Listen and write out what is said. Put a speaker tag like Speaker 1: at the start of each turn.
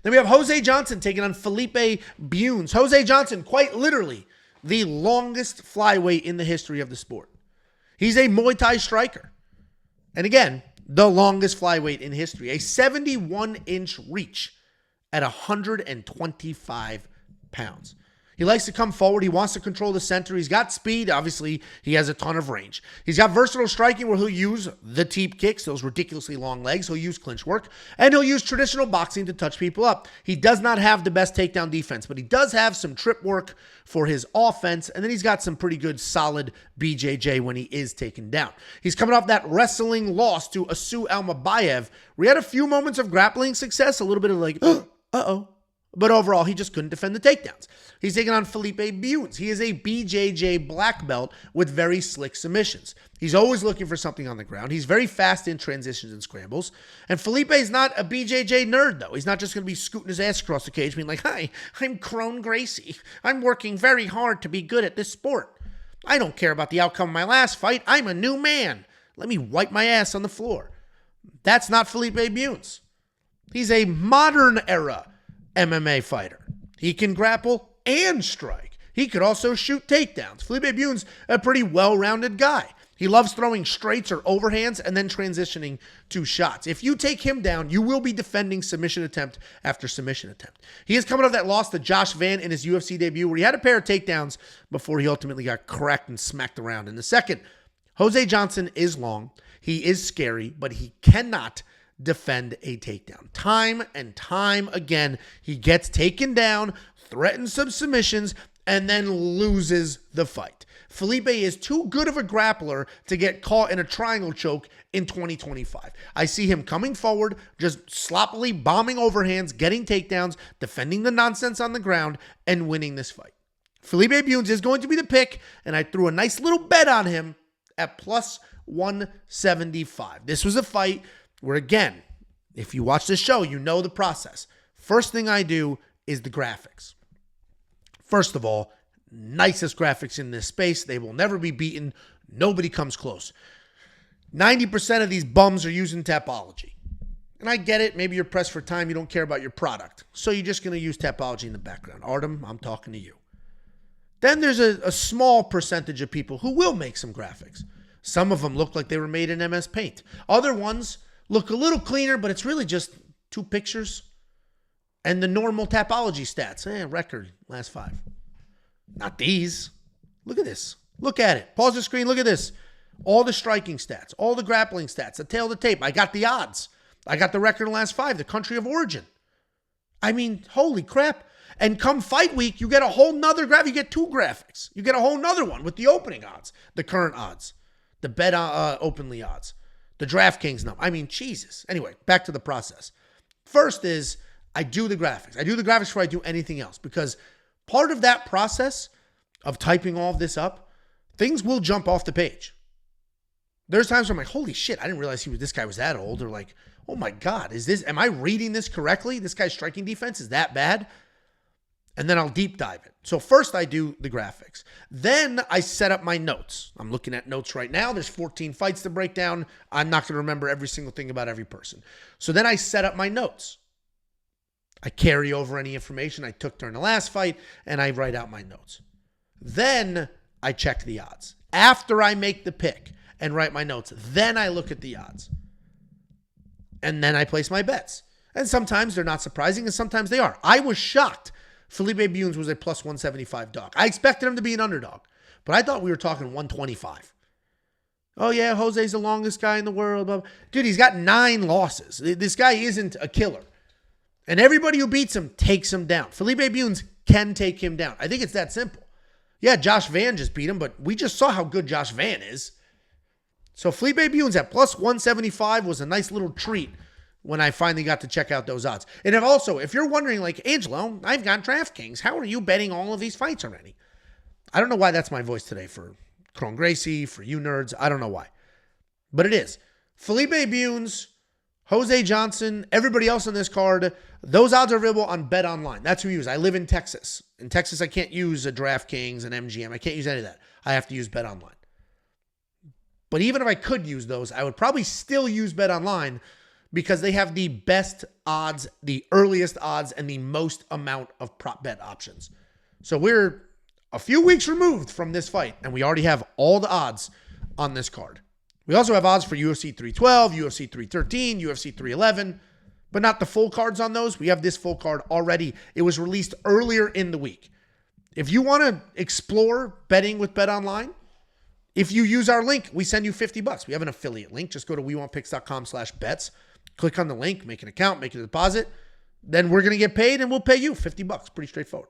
Speaker 1: Then we have Jose Johnson taking on Felipe Bunes. Jose Johnson, quite literally, the longest flyweight in the history of the sport. He's a Muay Thai striker. And again, the longest flyweight in history. A 71-inch reach at 125 pounds. He likes to come forward. He wants to control the center. He's got speed. Obviously, he has a ton of range. He's got versatile striking where he'll use the teep kicks, those ridiculously long legs. He'll use clinch work, and he'll use traditional boxing to touch people up. He does not have the best takedown defense, but he does have some trip work for his offense, and then he's got some pretty good, solid BJJ when he is taken down. He's coming off that wrestling loss to Asu Almabayev, where he had a few moments of grappling success, a little bit of like, uh-oh. But overall, he just couldn't defend the takedowns. He's taking on Felipe Bunes. He is a BJJ black belt with very slick submissions. He's always looking for something on the ground. He's very fast in transitions and scrambles. And Felipe is not a BJJ nerd, though. He's not just going to be scooting his ass across the cage being like, hi, I'm Crone Gracie. I'm working very hard to be good at this sport. I don't care about the outcome of my last fight. I'm a new man. Let me wipe my ass on the floor. That's not Felipe Bunes. He's a modern era MMA fighter. He can grapple and strike. He could also shoot takedowns. Felipe Bunes, a pretty well-rounded guy. He loves throwing straights or overhands and then transitioning to shots. If you take him down, you will be defending submission attempt after submission attempt. He is coming off that loss to Josh Van in his UFC debut where he had a pair of takedowns before he ultimately got cracked and smacked around in the second. Jose Johnson is long. He is scary, but he cannot defend a takedown. Time and time again, he gets taken down, threatens some submissions, and then loses the fight. Felipe is too good of a grappler to get caught in a triangle choke in 2025. I see him coming forward, just sloppily bombing overhands, getting takedowns, defending the nonsense on the ground, and winning this fight. Felipe Bunes is going to be the pick, and I threw a nice little bet on him at plus 175. This was a fight where, again, if you watch this show, you know the process. First thing I do is the graphics. First of all, nicest graphics in this space. They will never be beaten. Nobody comes close. 90% of these bums are using Tapology. And I get it. Maybe you're pressed for time. You don't care about your product. So you're just going to use Tapology in the background. Artem, I'm talking to you. Then there's a small percentage of people who will make some graphics. Some of them look like they were made in MS Paint. Other ones look a little cleaner, but it's really just 2 pictures and the normal Tapology stats. Record, last 5. Not these. Look at this. Look at it. Pause the screen. Look at this. All the striking stats, all the grappling stats, the tail of the tape. I got the odds. I got the record in the last 5, the country of origin. I mean, holy crap. And come fight week, you get a whole nother graph. You get 2 graphics. You get a whole nother one with the opening odds, the current odds, the bet openly odds, the DraftKings number. I mean, Jesus. Anyway, back to the process. First is I do the graphics. I do the graphics before I do anything else because part of that process of typing all of this up, things will jump off the page. There's times where I'm like, holy shit, I didn't realize this guy was that old. Or like, oh my God, am I reading this correctly? This guy's striking defense is that bad? And then I'll deep dive it. So first I do the graphics. Then I set up my notes. I'm looking at notes right now. There's 14 fights to break down. I'm not going to remember every single thing about every person. So then I set up my notes. I carry over any information I took during the last fight, and I write out my notes. Then I check the odds. After I make the pick and write my notes, then I look at the odds. And then I place my bets. And sometimes they're not surprising, and sometimes they are. I was shocked Felipe Bunes was a plus 175 dog. I expected him to be an underdog, but I thought we were talking 125. Oh, yeah, Jose's the longest guy in the world. Dude, he's got 9 losses. This guy isn't a killer. And everybody who beats him takes him down. Felipe Bunes can take him down. I think it's that simple. Yeah, Josh Van just beat him, but we just saw how good Josh Van is. So Felipe Bunes at plus 175 was a nice little treat when I finally got to check out those odds. And if you're wondering, like, Angelo, I've got DraftKings. How are you betting all of these fights already? I don't know why that's my voice today for Crone Gracie, for you nerds. I don't know why. But it is. Felipe Bunes, Jose Johnson, everybody else on this card, those odds are available on Bet Online. That's who we use. I live in Texas. In Texas, I can't use a DraftKings and MGM. I can't use any of that. I have to use Bet Online. But even if I could use those, I would probably still use Bet Online because they have the best odds, the earliest odds, and the most amount of prop bet options. So we're a few weeks removed from this fight, and we already have all the odds on this card. We also have odds for UFC 312, UFC 313, UFC 311, but not the full cards on those. We have this full card already. It was released earlier in the week. If you want to explore betting with BetOnline, if you use our link, we send you $50. We have an affiliate link. Just go to wewantpicks.com/bets. Click on the link, make an account, make a deposit. Then we're going to get paid, and we'll pay you $50. Pretty straightforward.